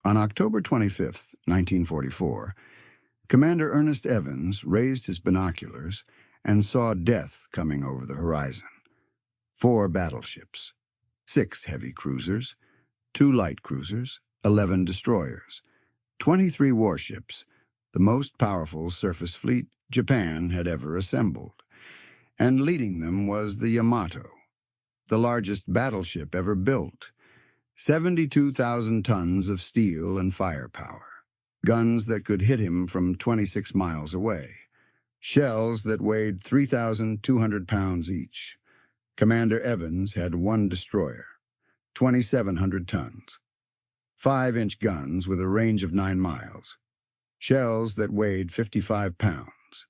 On October 25, 1944, Commander Ernest Evans raised his binoculars and saw death coming over the horizon. 4 battleships, 6 heavy cruisers, 2 light cruisers, 11 destroyers, 23 warships, the most powerful surface fleet Japan had ever assembled. And leading them was the Yamato, the largest battleship ever built. 72,000 tons of steel and firepower, guns that could hit him from 26 miles away, shells that weighed 3,200 pounds each. Commander Evans had 1 destroyer, 2,700 tons, 5-inch guns with a range of 9 miles, shells that weighed 55 pounds.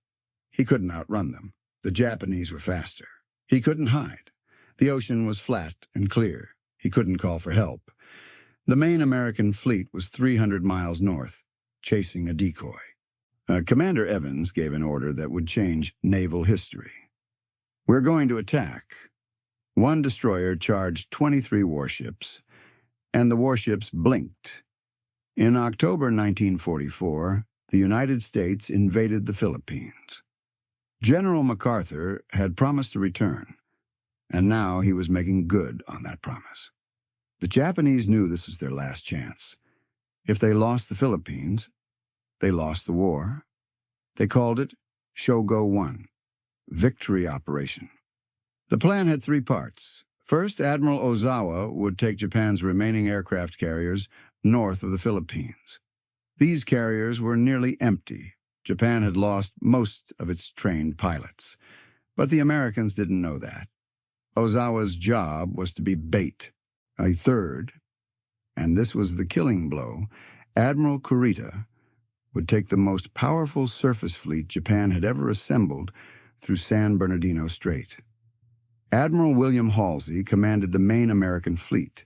He couldn't outrun them. The Japanese were faster. He couldn't hide. The ocean was flat and clear. He couldn't call for help. The main American fleet was 300 miles north, chasing a decoy. Commander Evans gave an order that would change naval history. "We're going to attack." 1 destroyer charged 23 warships, and the warships blinked. In October 1944, the United States invaded the Philippines. General MacArthur had promised to return, and now he was making good on that promise. The Japanese knew this was their last chance. If they lost the Philippines, they lost the war. They called it Shogo 1, Victory Operation. The plan had 3 parts. First, Admiral Ozawa would take Japan's remaining aircraft carriers north of the Philippines. These carriers were nearly empty. Japan had lost most of its trained pilots, but the Americans didn't know that. Ozawa's job was to be bait. A third, and this was the killing blow, Admiral Kurita would take the most powerful surface fleet Japan had ever assembled through San Bernardino Strait. Admiral William Halsey commanded the main American fleet,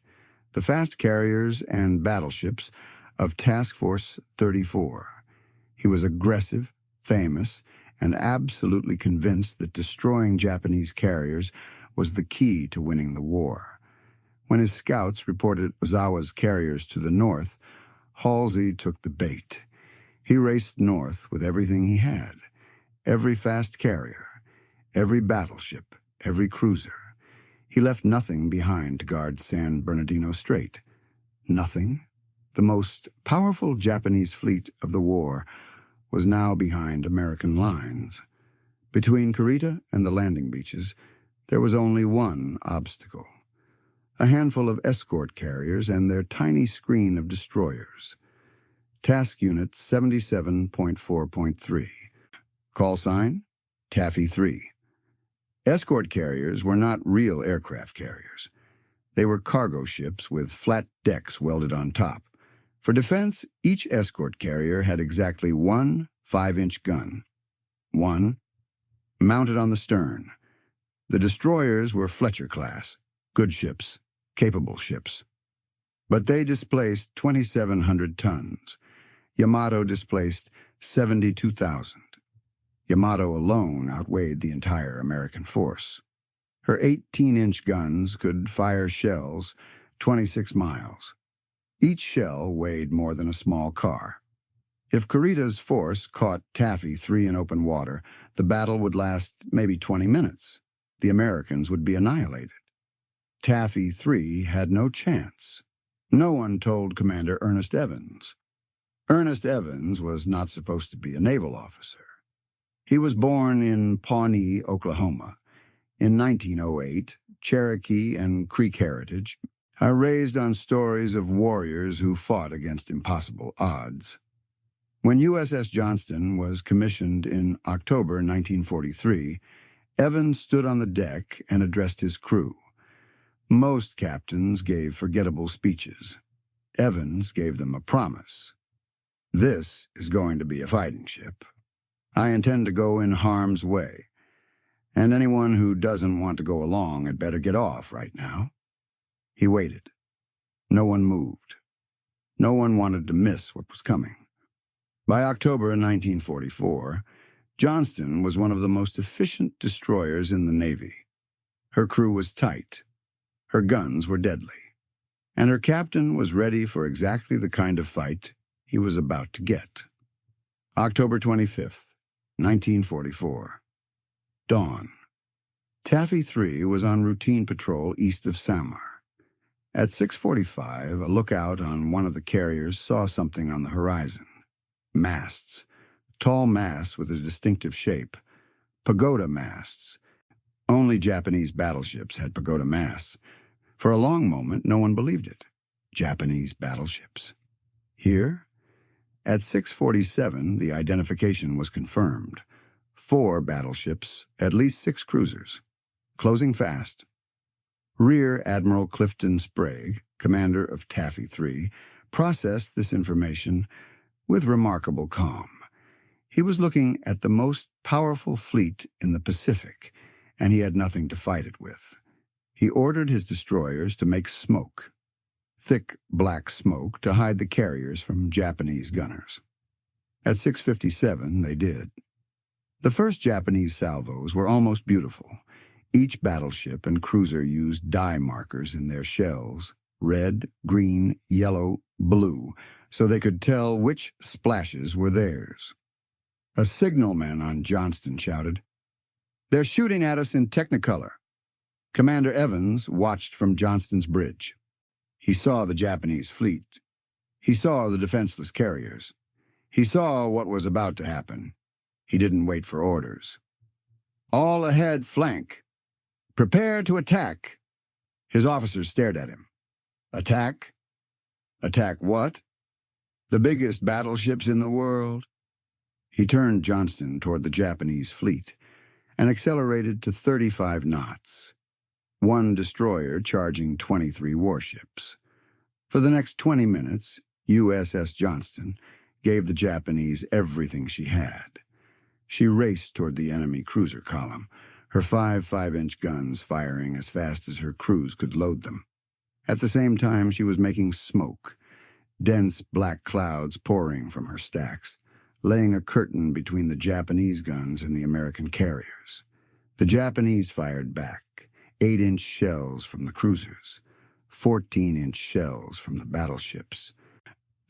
the fast carriers and battleships of Task Force 34. He was aggressive, famous, and absolutely convinced that destroying Japanese carriers was the key to winning the war. When his scouts reported Ozawa's carriers to the north, Halsey took the bait. He raced north with everything he had, every fast carrier, every battleship, every cruiser. He left nothing behind to guard San Bernardino Strait. Nothing. The most powerful Japanese fleet of the war was now behind American lines. Between Kurita and the landing beaches, there was only one obstacle: a handful of escort carriers and their tiny screen of destroyers. Task Unit 77.4.3. Call sign, Taffy 3. Escort carriers were not real aircraft carriers. They were cargo ships with flat decks welded on top. For defense, each escort carrier had exactly 1 5-inch gun. 1 mounted on the stern. The destroyers were Fletcher class, good ships, capable ships. But they displaced 2,700 tons. Yamato displaced 72,000. Yamato alone outweighed the entire American force. Her 18-inch guns could fire shells 26 miles. Each shell weighed more than a small car. If Kurita's force caught Taffy 3 in open water, the battle would last maybe 20 minutes. The Americans would be annihilated. Taffy 3 had no chance. No one told Commander Ernest Evans. Ernest Evans was not supposed to be a naval officer. He was born in Pawnee, Oklahoma. In 1908, Cherokee and Creek heritage, raised on stories of warriors who fought against impossible odds. When USS Johnston was commissioned in October 1943, Evans stood on the deck and addressed his crew. Most captains gave forgettable speeches. Evans gave them a promise. "This is going to be a fighting ship. I intend to go in harm's way, and anyone who doesn't want to go along had better get off right now." He waited. No one moved. No one wanted to miss what was coming. By October 1944, Johnston was one of the most efficient destroyers in the Navy. Her crew was tight. Her guns were deadly. and her captain was ready for exactly the kind of fight he was about to get. October 25th, 1944. Dawn. Taffy 3 was on routine patrol east of Samar. At 6:45, a lookout on one of the carriers saw something on the horizon. Masts. Tall masts with a distinctive shape. Pagoda masts. Only Japanese battleships had pagoda masts. For a long moment, no one believed it. Japanese battleships. Here? At 6:47, the identification was confirmed. 4 battleships, at least 6 cruisers. Closing fast. Rear Admiral Clifton Sprague, commander of Taffy 3, processed this information with remarkable calm. He was looking at the most powerful fleet in the Pacific, and he had nothing to fight it with. He ordered his destroyers to make smoke, thick black smoke to hide the carriers from Japanese gunners. At 6:57, they did. The first Japanese salvos were almost beautiful. Each battleship and cruiser used dye markers in their shells, red, green, yellow, blue, so they could tell which splashes were theirs. A signalman on Johnston shouted, "They're shooting at us in Technicolor." Commander Evans watched from Johnston's bridge. He saw the Japanese fleet. He saw the defenseless carriers. He saw what was about to happen. He didn't wait for orders. "All ahead, flank. Prepare to attack." His officers stared at him. Attack? Attack what? The biggest battleships in the world? He turned Johnston toward the Japanese fleet and accelerated to 35 knots. 1 destroyer charging 23 warships. For the next 20 minutes, USS Johnston gave the Japanese everything she had. She raced toward the enemy cruiser column, her 5 5-inch guns firing as fast as her crews could load them. At the same time, she was making smoke, dense black clouds pouring from her stacks, laying a curtain between the Japanese guns and the American carriers. The Japanese fired back, 8-inch shells from the cruisers, 14-inch shells from the battleships.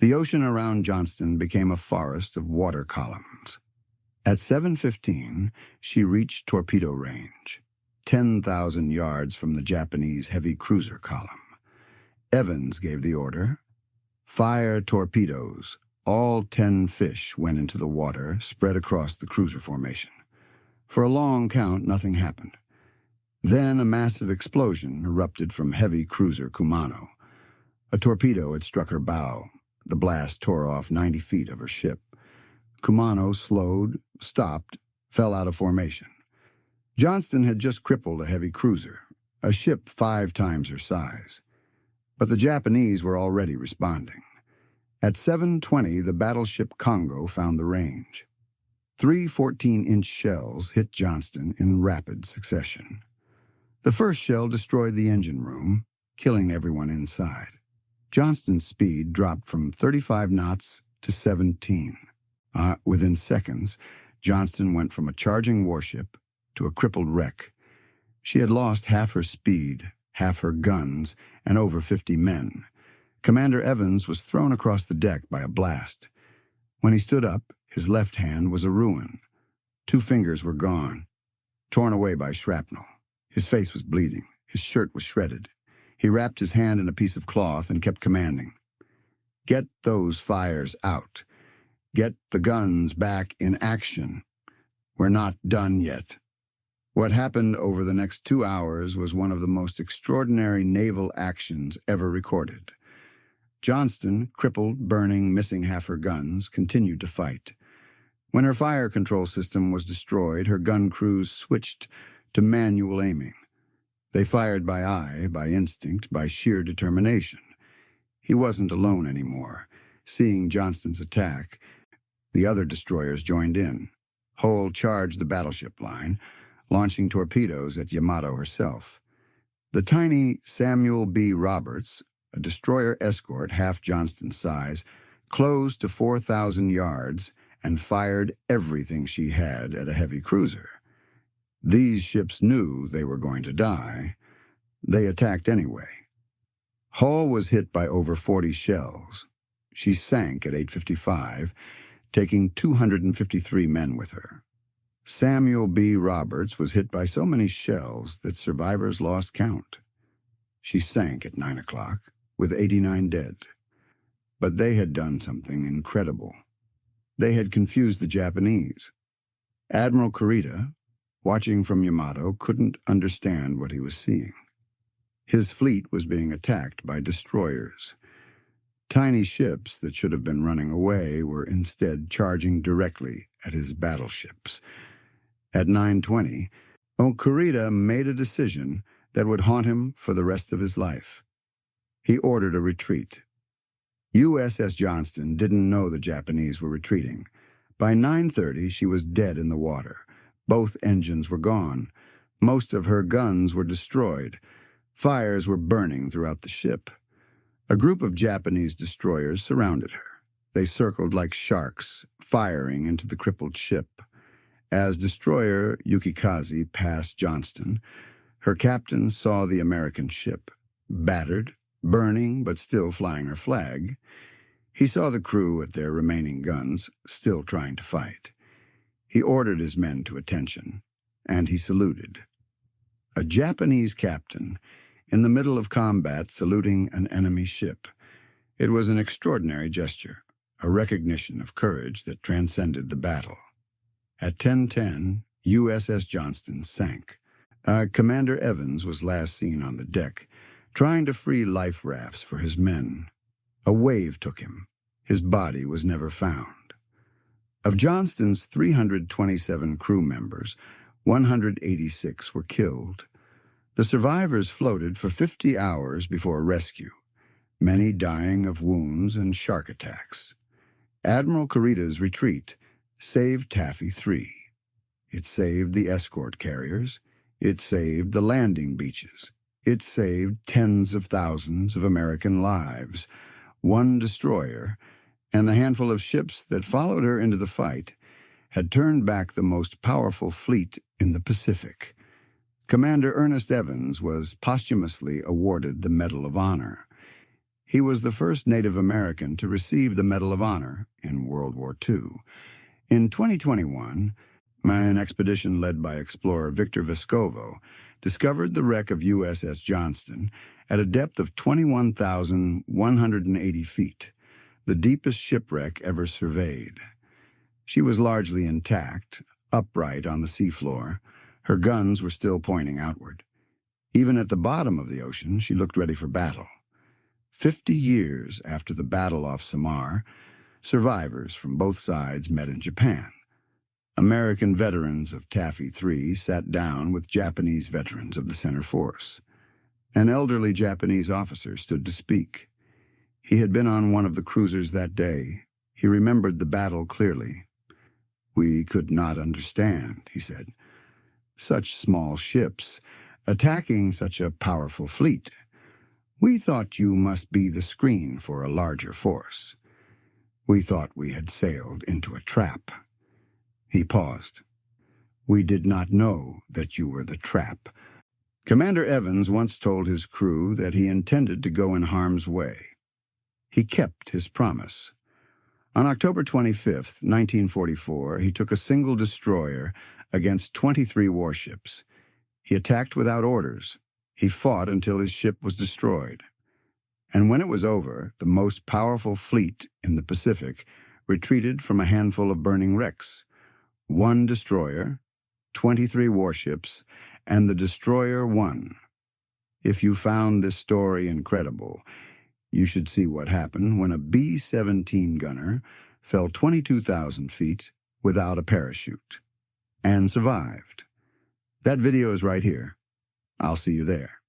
The ocean around Johnston became a forest of water columns. At 7:15, she reached torpedo range, 10,000 yards from the Japanese heavy cruiser column. Evans gave the order, "Fire torpedoes." All 10 fish went into the water, spread across the cruiser formation. For a long count, nothing happened. Then a massive explosion erupted from heavy cruiser Kumano. A torpedo had struck her bow. The blast tore off 90 feet of her ship. Kumano slowed, stopped, fell out of formation. Johnston had just crippled a heavy cruiser, a ship 5 times her size. But the Japanese were already responding. At 7:20, the battleship Kongō found the range. 3 14-inch shells hit Johnston in rapid succession. The first shell destroyed the engine room, killing everyone inside. Johnston's speed dropped from 35 knots to 17. Within seconds, Johnston went from a charging warship to a crippled wreck. She had lost half her speed, half her guns, and over 50 men. Commander Evans was thrown across the deck by a blast. When he stood up, his left hand was a ruin. 2 fingers were gone, torn away by shrapnel. His face was bleeding. His shirt was shredded. He wrapped his hand in a piece of cloth and kept commanding, "Get those fires out. Get the guns back in action. We're not done yet." What happened over the next 2 hours was one of the most extraordinary naval actions ever recorded. Johnston, crippled, burning, missing half her guns, continued to fight. When her fire control system was destroyed, her gun crews switched to manual aiming. They fired by eye, by instinct, by sheer determination. He wasn't alone anymore. Seeing Johnston's attack, the other destroyers joined in. Hoel charged the battleship line, launching torpedoes at Yamato herself. The tiny Samuel B. Roberts, a destroyer escort half Johnston's size, closed to 4,000 yards and fired everything she had at a heavy cruiser. These ships knew they were going to die. They attacked anyway. Hoel was hit by over 40 shells. She sank at 8:55, taking 253 men with her. Samuel B. Roberts was hit by so many shells that survivors lost count. She sank at 9 o'clock, with 89 dead. But they had done something incredible. They had confused the Japanese. Admiral Kurita, watching from Yamato, couldn't understand what he was seeing. His fleet was being attacked by destroyers. Tiny ships that should have been running away were instead charging directly at his battleships. At 9:20, Kurita made a decision that would haunt him for the rest of his life. He ordered a retreat. USS Johnston didn't know the Japanese were retreating. By 9:30, she was dead in the water. Both engines were gone. Most of her guns were destroyed. Fires were burning throughout the ship. A group of Japanese destroyers surrounded her. They circled like sharks, firing into the crippled ship. As destroyer Yukikaze passed Johnston, her captain saw the American ship, battered, burning but still flying her flag. He saw the crew at their remaining guns, still trying to fight. He ordered his men to attention, and he saluted. A Japanese captain, in the middle of combat, saluting an enemy ship. It was an extraordinary gesture, a recognition of courage that transcended the battle. At 10:10, USS Johnston sank. Commander Evans was last seen on the deck, trying to free life rafts for his men. A wave took him. His body was never found. Of Johnston's 327 crew members, 186 were killed. The survivors floated for 50 hours before rescue, many dying of wounds and shark attacks. Admiral Kurita's retreat saved Taffy 3. It saved the escort carriers. It saved the landing beaches. It saved tens of thousands of American lives. One destroyer, and the handful of ships that followed her into the fight, had turned back the most powerful fleet in the Pacific. Commander Ernest Evans was posthumously awarded the Medal of Honor. He was the first Native American to receive the Medal of Honor in World War II. In 2021, an expedition led by explorer Victor Vescovo discovered the wreck of USS Johnston at a depth of 21,180 feet, the deepest shipwreck ever surveyed. She was largely intact, upright on the seafloor. Her guns were still pointing outward. Even at the bottom of the ocean, she looked ready for battle. 50 years after the battle off Samar, survivors from both sides met in Japan. American veterans of Taffy 3 sat down with Japanese veterans of the Center Force. An elderly Japanese officer stood to speak. He had been on one of the cruisers that day. He remembered the battle clearly. "We could not understand," he said. "Such small ships, attacking such a powerful fleet. We thought you must be the screen for a larger force. We thought we had sailed into a trap." He paused. "We did not know that you were the trap." Commander Evans once told his crew that he intended to go in harm's way. He kept his promise. On October 25, 1944, he took a single destroyer against 23 warships. He attacked without orders. He fought until his ship was destroyed. And when it was over, the most powerful fleet in the Pacific retreated from a handful of burning wrecks. One destroyer, 23 warships, and the destroyer won. If you found this story incredible, you should see what happened when a B-17 gunner fell 22,000 feet without a parachute and survived. That video is right here. I'll see you there.